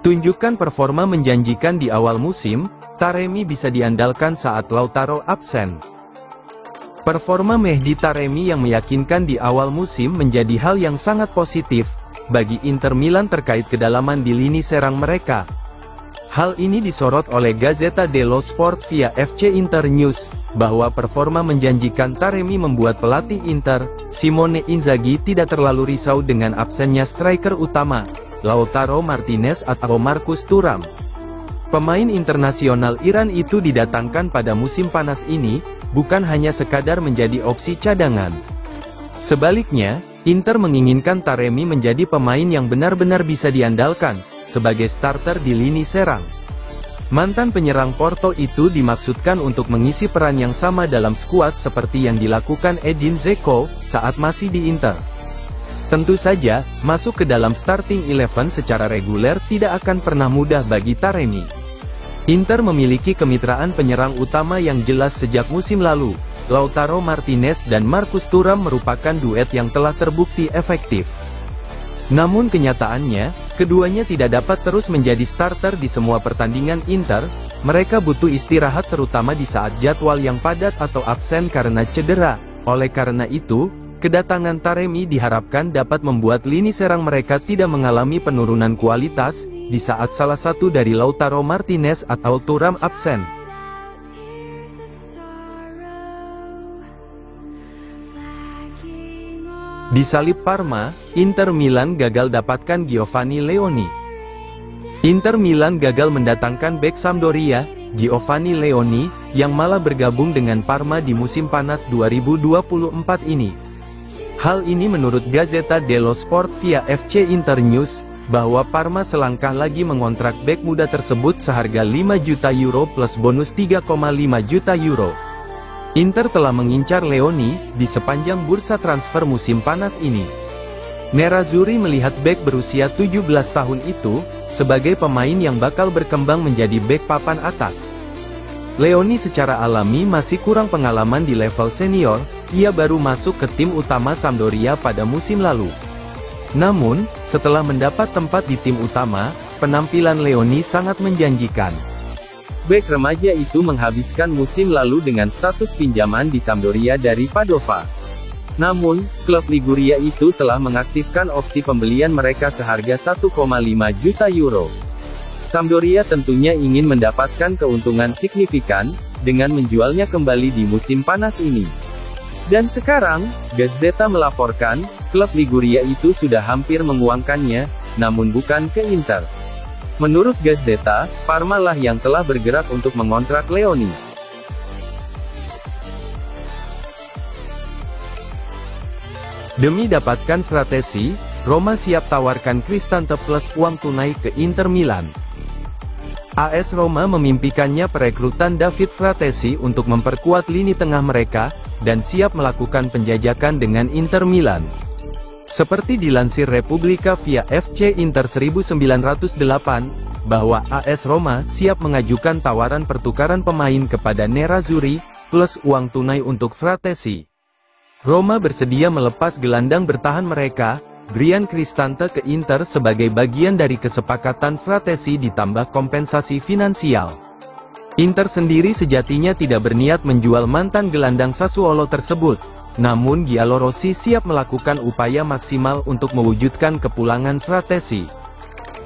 Tunjukkan performa menjanjikan di awal musim, Taremi bisa diandalkan saat Lautaro absen. Performa Mehdi Taremi yang meyakinkan di awal musim menjadi hal yang sangat positif bagi Inter Milan terkait kedalaman di lini serang mereka. Hal ini disorot oleh Gazzetta dello Sport via FC Inter News, bahwa performa menjanjikan Taremi membuat pelatih Inter, Simone Inzaghi tidak terlalu risau dengan absennya striker utama, Lautaro Martinez atau Marcus Thuram. Pemain internasional Iran itu didatangkan pada musim panas ini, bukan hanya sekadar menjadi opsi cadangan. Sebaliknya, Inter menginginkan Taremi menjadi pemain yang benar-benar bisa diandalkan, sebagai starter di lini serang. Mantan penyerang Porto itu dimaksudkan untuk mengisi peran yang sama dalam skuad seperti yang dilakukan Edin Dzeko, saat masih di Inter. Tentu saja, masuk ke dalam starting 11 secara reguler tidak akan pernah mudah bagi Taremi. Inter memiliki kemitraan penyerang utama yang jelas sejak musim lalu. Lautaro Martinez dan Marcus Thuram merupakan duet yang telah terbukti efektif. Namun kenyataannya, keduanya tidak dapat terus menjadi starter di semua pertandingan Inter. Mereka butuh istirahat terutama di saat jadwal yang padat atau absen karena cedera. Oleh karena itu, kedatangan Taremi diharapkan dapat membuat lini serang mereka tidak mengalami penurunan kualitas, di saat salah satu dari Lautaro Martinez atau Thuram absen. Di salib Parma, Inter Milan gagal dapatkan Giovanni Leoni. Inter Milan gagal mendatangkan bek Sampdoria, Giovanni Leoni, yang malah bergabung dengan Parma di musim panas 2024 ini. Hal ini menurut Gazzetta dello Sport via FC Inter News, bahwa Parma selangkah lagi mengontrak bek muda tersebut seharga 5 juta euro plus bonus 3,5 juta euro. Inter telah mengincar Leoni di sepanjang bursa transfer musim panas ini. Nerazzurri melihat bek berusia 17 tahun itu sebagai pemain yang bakal berkembang menjadi bek papan atas. Leoni secara alami masih kurang pengalaman di level senior, ia baru masuk ke tim utama Sampdoria pada musim lalu. Namun, setelah mendapat tempat di tim utama, penampilan Leoni sangat menjanjikan. Bek remaja itu menghabiskan musim lalu dengan status pinjaman di Sampdoria dari Padova. Namun, klub Liguria itu telah mengaktifkan opsi pembelian mereka seharga 1,5 juta euro. Sampdoria tentunya ingin mendapatkan keuntungan signifikan, dengan menjualnya kembali di musim panas ini. Dan sekarang, Gazzetta melaporkan, klub Liguria itu sudah hampir menguangkannya, namun bukan ke Inter. Menurut Gazzetta, Parma lah yang telah bergerak untuk mengontrak Leoni. Demi dapatkan Frattesi, Roma siap tawarkan Cristante plus uang tunai ke Inter Milan. AS Roma memimpikannya perekrutan David Frattesi untuk memperkuat lini tengah mereka, dan siap melakukan penjajakan dengan Inter Milan. Seperti dilansir Repubblica via FC Inter 1908, bahwa AS Roma siap mengajukan tawaran pertukaran pemain kepada Nerazzurri, plus uang tunai untuk Frattesi. Roma bersedia melepas gelandang bertahan mereka, Bryan Cristante ke Inter sebagai bagian dari kesepakatan Frattesi ditambah kompensasi finansial. Inter sendiri sejatinya tidak berniat menjual mantan gelandang Sassuolo tersebut. Namun Giallorossi siap melakukan upaya maksimal untuk mewujudkan kepulangan Frattesi.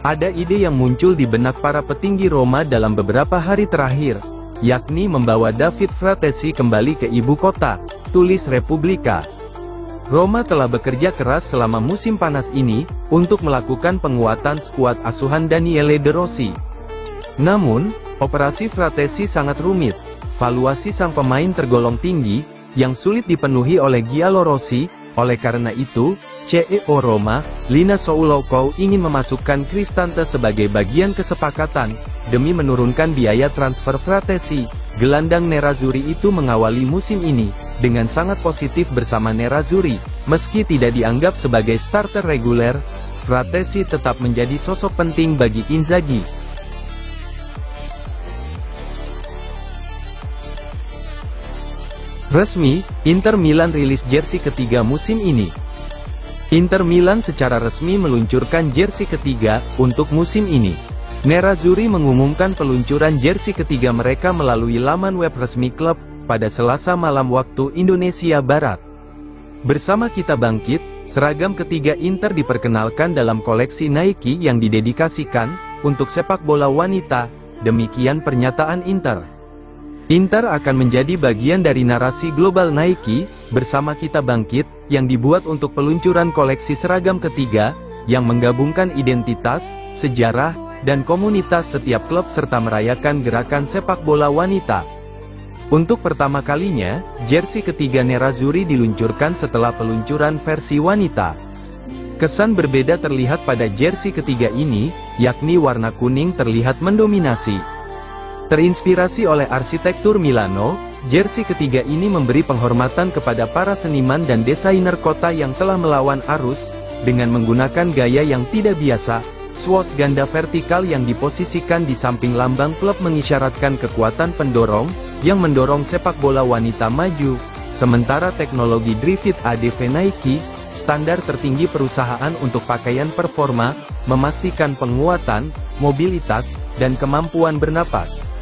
Ada ide yang muncul di benak para petinggi Roma dalam beberapa hari terakhir, yakni membawa David Frattesi kembali ke ibu kota, tulis Repubblica. Roma telah bekerja keras selama musim panas ini, untuk melakukan penguatan skuad asuhan Daniele De Rossi. Namun, operasi Frattesi sangat rumit, valuasi sang pemain tergolong tinggi, yang sulit dipenuhi oleh Giallorossi. Oleh karena itu, CEO Roma, Lina Souloukou ingin memasukkan Cristante sebagai bagian kesepakatan, demi menurunkan biaya transfer Frattesi. Gelandang Nerazzurri itu mengawali musim ini, dengan sangat positif bersama Nerazzurri. Meski tidak dianggap sebagai starter reguler, Frattesi tetap menjadi sosok penting bagi Inzaghi. Resmi, Inter Milan rilis jersey ketiga musim ini. Inter Milan secara resmi meluncurkan jersey ketiga untuk musim ini. Nerazzurri mengumumkan peluncuran jersey ketiga mereka melalui laman web resmi klub, pada Selasa malam waktu Indonesia Barat. Bersama Kita Bangkit, seragam ketiga Inter diperkenalkan dalam koleksi Nike yang didedikasikan untuk sepak bola wanita, demikian pernyataan Inter. Inter akan menjadi bagian dari narasi global Nike, bersama Kita Bangkit, yang dibuat untuk peluncuran koleksi seragam ketiga, yang menggabungkan identitas, sejarah, dan komunitas setiap klub serta merayakan gerakan sepak bola wanita. Untuk pertama kalinya, jersey ketiga Nerazzurri diluncurkan setelah peluncuran versi wanita. Kesan berbeda terlihat pada jersey ketiga ini, yakni warna kuning terlihat mendominasi. Terinspirasi oleh arsitektur Milano, jersey ketiga ini memberi penghormatan kepada para seniman dan desainer kota yang telah melawan arus, dengan menggunakan gaya yang tidak biasa. Swoosh ganda vertikal yang diposisikan di samping lambang klub mengisyaratkan kekuatan pendorong, yang mendorong sepak bola wanita maju, sementara teknologi Dri-Fit ADV Nike, standar tertinggi perusahaan untuk pakaian performa, memastikan penguatan, mobilitas, dan kemampuan bernapas.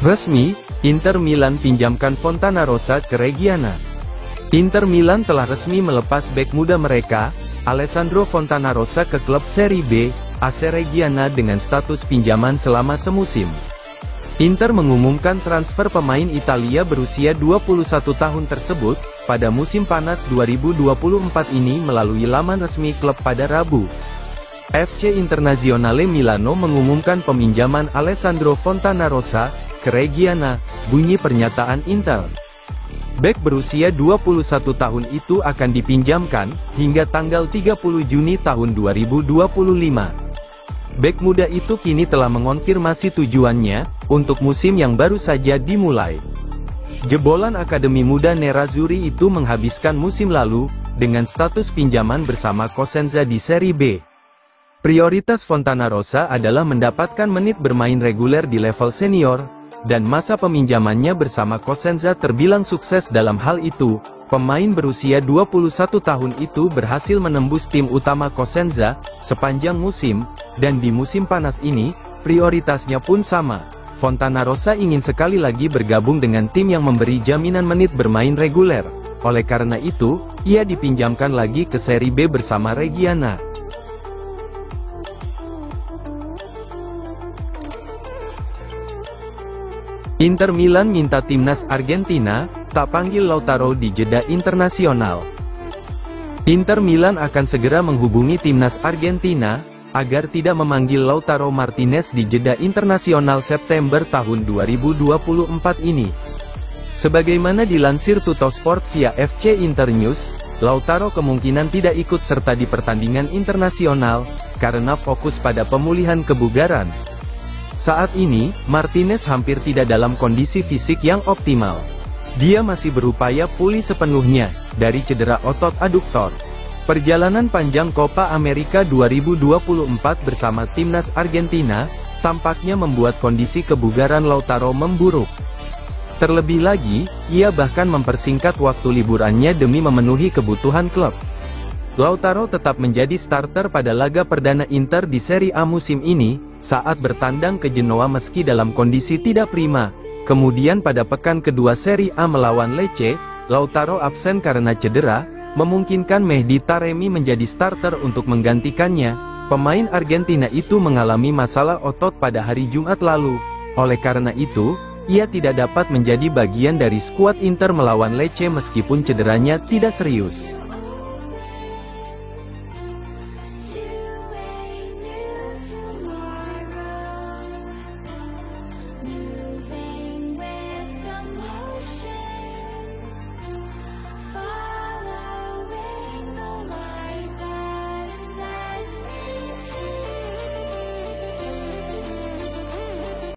Resmi, Inter Milan pinjamkan Fontanarossa ke Reggiana. Inter Milan telah resmi melepas bek muda mereka, Alessandro Fontanarossa ke klub Serie B, AC Reggiana dengan status pinjaman selama semusim. Inter mengumumkan transfer pemain Italia berusia 21 tahun tersebut, pada musim panas 2024 ini melalui laman resmi klub pada Rabu. FC Internazionale Milano mengumumkan peminjaman Alessandro Fontanarossa ke Reggiana, bunyi pernyataan Inter. Bek berusia 21 tahun itu akan dipinjamkan, hingga tanggal 30 Juni tahun 2025. Bek muda itu kini telah mengonfirmasi tujuannya, untuk musim yang baru saja dimulai. Jebolan Akademi Muda Nerazzurri itu menghabiskan musim lalu, dengan status pinjaman bersama Cosenza di Serie B. Prioritas Fontanarossa adalah mendapatkan menit bermain reguler di level senior, dan masa peminjamannya bersama Cosenza terbilang sukses dalam hal itu. Pemain berusia 21 tahun itu berhasil menembus tim utama Cosenza sepanjang musim, dan di musim panas ini, prioritasnya pun sama. Fontanarossa ingin sekali lagi bergabung dengan tim yang memberi jaminan menit bermain reguler. Oleh karena itu, ia dipinjamkan lagi ke Serie B bersama Reggiana. Inter Milan minta timnas Argentina, tak panggil Lautaro di jeda internasional. Inter Milan akan segera menghubungi timnas Argentina, agar tidak memanggil Lautaro Martinez di jeda internasional September tahun 2024 ini. Sebagaimana dilansir Tuttosport via FC Internews, Lautaro kemungkinan tidak ikut serta di pertandingan internasional, karena fokus pada pemulihan kebugaran. Saat ini, Martinez hampir tidak dalam kondisi fisik yang optimal. Dia masih berupaya pulih sepenuhnya, dari cedera otot aduktor. Perjalanan panjang Copa America 2024 bersama timnas Argentina, tampaknya membuat kondisi kebugaran Lautaro memburuk. Terlebih lagi, ia bahkan mempersingkat waktu liburannya demi memenuhi kebutuhan klub. Lautaro tetap menjadi starter pada laga perdana Inter di Serie A musim ini, saat bertandang ke Genoa meski dalam kondisi tidak prima. Kemudian pada pekan kedua Serie A melawan Lecce, Lautaro absen karena cedera, memungkinkan Mehdi Taremi menjadi starter untuk menggantikannya. Pemain Argentina itu mengalami masalah otot pada hari Jumat lalu. Oleh karena itu, ia tidak dapat menjadi bagian dari skuad Inter melawan Lecce meskipun cederanya tidak serius.